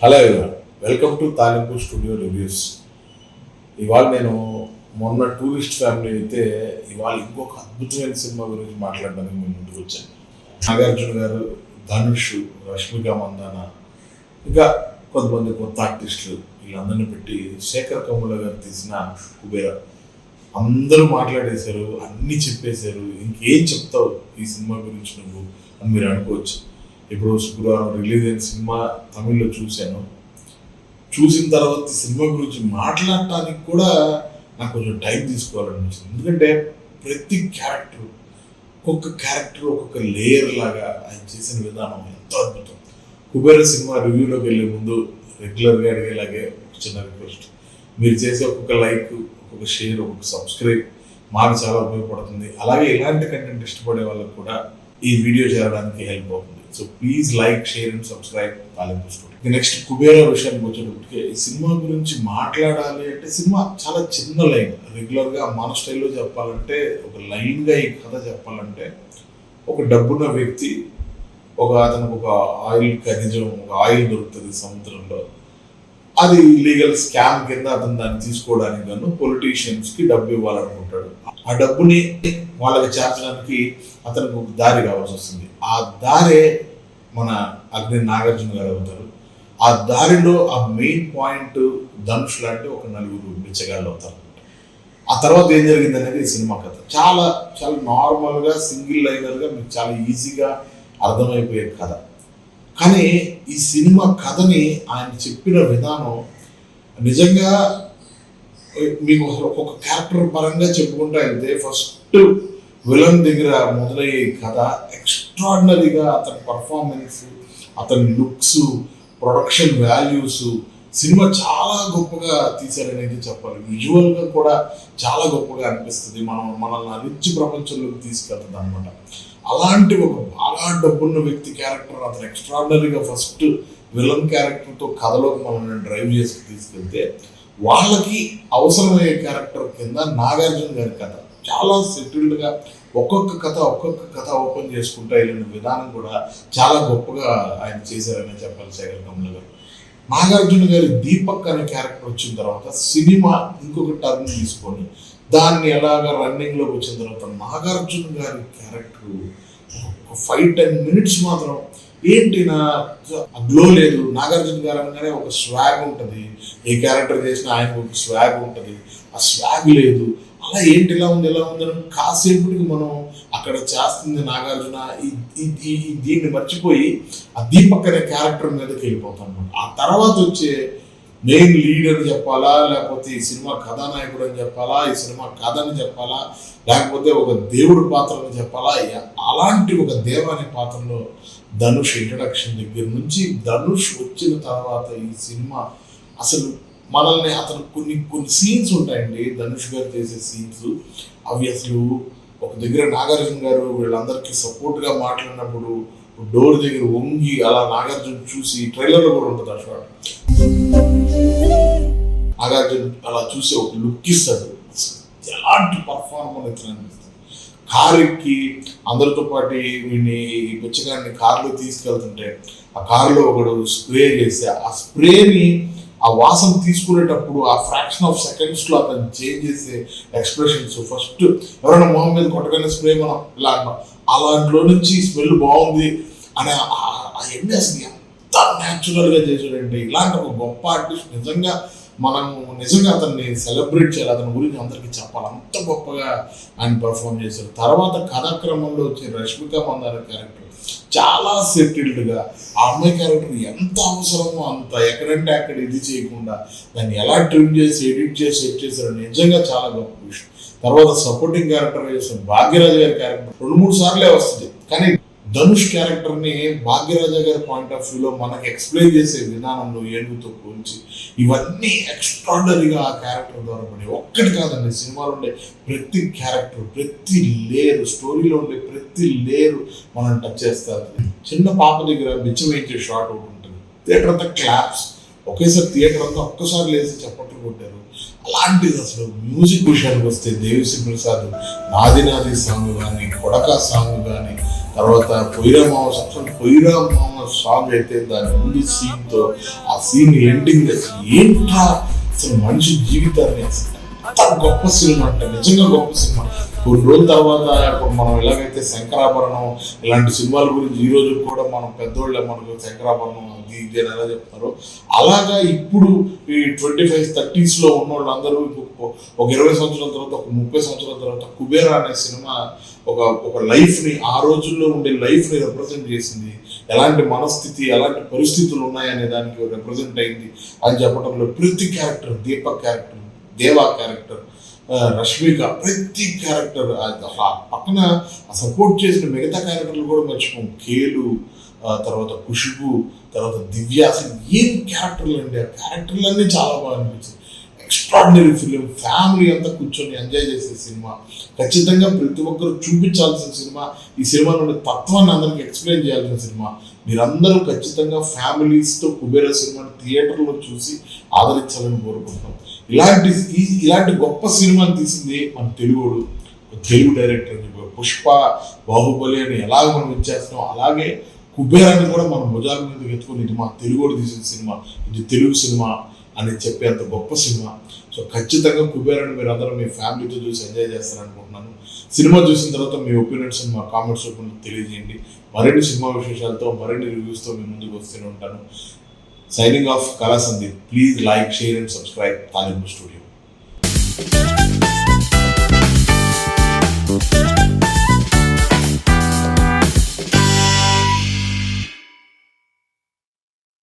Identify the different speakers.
Speaker 1: Hello everyone, welcome to తాలింపు studio reviews. ఇవాళ నేను మొన్న టూరిస్ట్ ఫ్యామిలీ అయితే ఇవాళ ఇంకొక అద్భుతమైన సినిమా గురించి మాట్లాడడానికి మేము ముందుకు వచ్చాను. నాగార్జున గారు, ధనుష్, రష్మిక మందాన, ఇంకా కొంతమంది కొత్త ఆర్టిస్టులు వీళ్ళందరినీ పెట్టి శేఖర్ కమ్ముల గారు తీసిన కుబేర అందరూ మాట్లాడేశారు, అన్నీ చెప్పేశారు. ఇంకేం చెప్తావు ఈ సినిమా గురించి నువ్వు అని మీరు అనుకోవచ్చు. ఇప్పుడు శుక్రవారం రిలీజ్ అయిన సినిమా తమిళ్లో చూశాను. చూసిన తర్వాత ఈ సినిమా గురించి మాట్లాడటానికి కూడా నాకు కొంచెం టైం తీసుకోవాలనిపించింది. ఎందుకంటే ప్రతి క్యారెక్టర్ ఒక్కొక్క లేయర్ లాగా ఆయన చేసిన విధానం ఎంతో అద్భుతం. కుబేర సినిమా రివ్యూలోకి వెళ్ళే ముందు రెగ్యులర్గా అడిగేలాగే ఒక చిన్న రిక్వెస్ట్, మీరు చేసే ఒక్కొక్క లైక్, ఒక్కొక్క షేర్, ఒక్కొక్క సబ్స్క్రైబ్ మాకు చాలా ఉపయోగపడుతుంది. అలాగే ఇలాంటి కంటెంట్ ఇష్టపడే వాళ్ళకు కూడా ఈ వీడియో చేయడానికి హెల్ప్ అవుతుంది. So please like, share and subscribe తాలింపు స్టూడియో. నెక్స్ట్ కుబేర విషయానికి వచ్చేటప్పటికి ఈ సినిమా గురించి మాట్లాడాలి అంటే సినిమా చాలా చిన్న లైన్. రెగ్యులర్గా మన స్టైల్లో చెప్పాలంటే ఒక లైన్గా ఈ కథ చెప్పాలంటే ఒక డబ్బున్న వ్యక్తి, అతనికి ఒక ఆయిల్ ఖనిజం, ఒక ఆయిల్ దొరుకుతుంది సముద్రంలో. అది ఇల్లీగల్ స్కామ్ కింద అతను దాన్ని తీసుకోవడానికి గాను పొలిటీషియన్స్కి డబ్బు ఇవ్వాలనుకుంటాడు. ఆ డబ్బుని వాళ్ళకి చేర్చడానికి అతనికి ఒక దారి కావాల్సి వస్తుంది. ఆ దారే మన అగ్ని నాగార్జున గారు అవుతారు. ఆ దారిలో ఆ మెయిన్ పాయింట్ ధనుష్ లాంటి ఒక నలుగురు బిచ్చగాళ్ళు అవుతారు. ఆ తర్వాత ఏం జరిగింది అనేది ఈ సినిమా కథ. చాలా చాలా నార్మల్గా సింగిల్ లైనర్గా మీకు చాలా ఈజీగా అర్థమైపోయే కథ. కానీ ఈ సినిమా కథని ఆయన చెప్పిన విధానం నిజంగా మీకు ఒక్కొక్క క్యారెక్టర్ పరంగా చెప్పుకుంటా వెళ్తే ఫస్ట్ విలన్ దగ్గర మొదలయ్యే కథ ఎక్స్ట్రాడినరీగా అతని పర్ఫార్మెన్స్, అతని లుక్స్, ప్రొడక్షన్ వాల్యూస్, సినిమా చాలా గొప్పగా తీశారనేది చెప్పాలి. విజువల్గా కూడా చాలా గొప్పగా అనిపిస్తుంది. మనల్ని రిచ్ ప్రపంచంలోకి తీసుకెళ్తుంది అనమాట. అలాంటి ఒక బాగా డబ్బున్న వ్యక్తి క్యారెక్టర్ అతను ఎక్స్ట్రాడినరీగా ఫస్ట్ విలన్ క్యారెక్టర్తో కథలోకి మనల్ని డ్రైవ్ చేసి తీసుకెళ్తే, వాళ్ళకి అవసరమయ్యే క్యారెక్టర్ కింద నాగార్జున గారి కథ చాలా సెటిల్డ్గా ఒక్కొక్క కథ ఓపెన్ చేసుకుంటూ వెళ్ళిన విధానం కూడా చాలా గొప్పగా ఆయన చేశారని చెప్పాలి శేఖర్ కమ్ముల గారు. నాగార్జున గారి దీపక్ అనే క్యారెక్టర్ వచ్చిన తర్వాత సినిమా ఇంకొక టర్న్ తీసుకొని దాన్ని ఎలాగ రన్నింగ్లోకి వచ్చిన తర్వాత నాగార్జున గారి క్యారెక్టర్ 5-10 minutes మాత్రం ఏంటి నా గ్లో లేదు. నాగార్జున గారు అనగానే ఒక స్వాగ్ ఉంటుంది, ఏ క్యారెక్టర్ చేసినా ఆయనకు ఒక స్వాగ్ ఉంటుంది. ఆ స్వాగ్ లేదు. అలా ఏంటి ఇలా ఉంది అని కాసేపటికి మనం అక్కడ చేస్తుంది నాగార్జున దీన్ని మర్చిపోయి ఆ దీపక్ అనే క్యారెక్టర్ మీదకి వెళ్ళిపోతాం. ఆ తర్వాత వచ్చే మెయిన్ లీడ్ అని చెప్పాలా, లేకపోతే ఈ సినిమా కథానాయకుడు అని చెప్పాలా, ఈ సినిమా కథ అని చెప్పాలా, లేకపోతే ఒక దేవుడు పాత్ర అని చెప్పాలా, అలాంటి ఒక దేవ అనే పాత్రలో ధనుష్ ఇంట్రడక్షన్ దగ్గర నుంచి ధనుష్ వచ్చిన తర్వాత ఈ సినిమా అసలు మనల్ని అతను కొన్ని సీన్స్ ఉంటాయండి ధనుష్ గారు చేసే సీన్స్. అవి అసలు ఒక దగ్గర నాగార్జున గారు వీళ్ళందరికీ సపోర్ట్గా మాట్లాడినప్పుడు డోర్ దగ్గర వంగి అలా నాగార్జున చూసి, ట్రైలర్లో కూడా ఉంటుంది ఆ షాట్, నాగార్జున అలా చూసి ఒక లుక్ ఇస్తాడు. ఎలాంటి పర్ఫార్మెన్స్ అనిపిస్తుంది. కారు ఎక్కి అందరితో పాటు వీడిని బుచ్చగాడిని కారులో తీసుకెళ్తుంటే ఆ కారులో ఒకడు స్ప్రే చేస్తే ఆ స్ప్రేని ఆ వాసన తీసుకునేటప్పుడు ఆ ఫ్రాక్షన్ ఆఫ్ సెకండ్స్లో అతను చేంజ్ చేసే ఎక్స్ప్రెషన్స్, ఫస్ట్ ఎవరైనా మొహం మీద కొట్టగానే స్ప్రే మనం ఇలా అంటాం, అలాంటిలో నుంచి స్మెల్ బాగుంది అనే అవన్నీ అసలు ఎంత న్యాచురల్గా చేసాడంటే ఇలాంటి ఒక గొప్ప ఆర్టిస్ట్ నిజంగా అతన్ని సెలబ్రేట్ చేయాలి, అతని గురించి అందరికీ చెప్పాలి. అంత గొప్పగా ఆయన పర్ఫామ్ చేశారు. తర్వాత కథాక్రమంలో వచ్చే రష్మిక మందాన క్యారెక్టర్ చాలా సెటిల్డ్గా, ఆ అమ్మాయి క్యారెక్టర్ ఎంత అవసరమో అంత ఎక్కడంటే అక్కడ ఇది చేయకుండా దాన్ని ఎలా ట్రిమ్ చేసి ఎడిట్ చేసి సెట్ చేశారు, నిజంగా చాలా గొప్ప విషయం. తర్వాత సపోర్టింగ్ క్యారెక్టర్ చేసిన భాగ్యరాజు గారి క్యారెక్టర్ 2-3 సార్లే వస్తుంది. కానీ ధనుష్ క్యారెక్టర్ని భాగ్యరాజా గారి పాయింట్ ఆఫ్ వ్యూలో మనకి ఎక్స్ప్లెయిన్ చేసే విధానంలో ఏనుగుతో పోల్చి ఇవన్నీ ఎక్స్ట్రాడనరీగా ఆ క్యారెక్టర్ ద్వారా పడి ఒక్కటి కాదండి, సినిమాలో ఉండే ప్రతి క్యారెక్టర్, ప్రతి లేయర్, స్టోరీలో ఉండే ప్రతి లేయర్ మనం టచ్ చేస్తారు. చిన్న పాప దగ్గర బిచ్చం వేయించే షాట్ ఒకటి ఉంటుంది. థియేటర్ అంతా క్లాప్స్, ఒకేసారి థియేటర్ అంతా ఒక్కసారి లేచి చప్పట్లు కొట్టారు. అలాంటిది అసలు మ్యూజిక్ విషయానికి వస్తే దేవిశ్రీ ప్రసాద్ నాది సాంగ్ కానీ, కొడక సాంగ్ కానీ, తర్వాత పొయ్యిరామావ సాంగ్ అయితే దాని ముందు సీన్తో ఆ సీన్ ఎండింగ్ ఏంట్రా అసలు మనిషి జీవితాన్ని అసలు అంత గొప్ప సినిమా అంటే నిజంగా గొప్ప సినిమా. కొన్ని రోజుల తర్వాత ఇప్పుడు మనం ఎలాగైతే శంకరాభరణం ఇలాంటి సినిమాల గురించి ఈ రోజు కూడా మనం పెద్దోళ్ళే మనకు శంకరాభరణం అది ఇది అని ఎలా చెప్తారో అలాగా ఇప్పుడు ఈ 25-30s ఉన్న వాళ్ళందరూ ఒక 20 సంవత్సరాల తర్వాత ఒక 30 సంవత్సరాల తర్వాత కుబేరా అనే సినిమా ఒక లైఫ్ని ఆ రోజుల్లో ఉండే లైఫ్ని రిప్రజెంట్ చేసింది. ఎలాంటి మనస్థితి ఎలాంటి పరిస్థితులు ఉన్నాయనే దానికి రిప్రజెంట్ అయింది అని చెప్పడంలో ప్రతి క్యారెక్టర్, దీపక్ క్యారెక్టర్, దేవా క్యారెక్టర్, రష్మిక, ప్రతి క్యారెక్టర్ పక్కన సపోర్ట్ చేసిన మిగతా క్యారెక్టర్లు కూడా మర్చిపోం. కేలు, తర్వాత ఖుష్బు, తర్వాత దివ్య, అసలు ఏం క్యారెక్టర్లు అండి. ఆ క్యారెక్టర్లన్నీ చాలా బాగా అనిపించింది. ఎక్స్ట్రాడినరీ ఫిలిం, ఫ్యామిలీ అంతా కూర్చొని ఎంజాయ్ చేసే సినిమా, ఖచ్చితంగా ప్రతి ఒక్కరు చూపించాల్సిన సినిమా. ఈ సినిమాలోని తత్వాన్ని అందరికి ఎక్స్ప్లెయిన్ చేయాల్సిన సినిమా. మీరందరూ ఖచ్చితంగా ఫ్యామిలీస్తో కుబేరా సినిమాని థియేటర్లో చూసి ఆదరించాలని కోరుకుంటున్నాం. ఇలాంటి గొప్ప సినిమాని తీసింది మన తెలుగు డైరెక్టర్. పుష్ప, బాహుబలి అని ఎలాగ మనం ఇచ్చేస్తున్నాం అలాగే కుబేరాన్ని కూడా మన భుజాల మీద ఎత్తుకొని ఇది మా తెలుగుడు తీసిన సినిమా, ఇది తెలుగు సినిమా అని చెప్పేంత గొప్ప సినిమా. సో ఖచ్చితంగా కుబేరాన్ని మీరు అందరూ మీ ఫ్యామిలీతో చూసి ఎంజాయ్ చేస్తారనుకుంటున్నాను. సినిమా చూసిన తర్వాత మీ ఒపీనియన్స్ మా కామెంట్స్ రూపంలో తెలియజేయండి. మరిన్ని సినిమా విశేషాలతో మరిన్ని రివ్యూస్తో మీ ముందుకు వస్తూనే ఉంటాను. Signing off, Kala Sandeep. Please like, share and subscribe Talimpu Studio.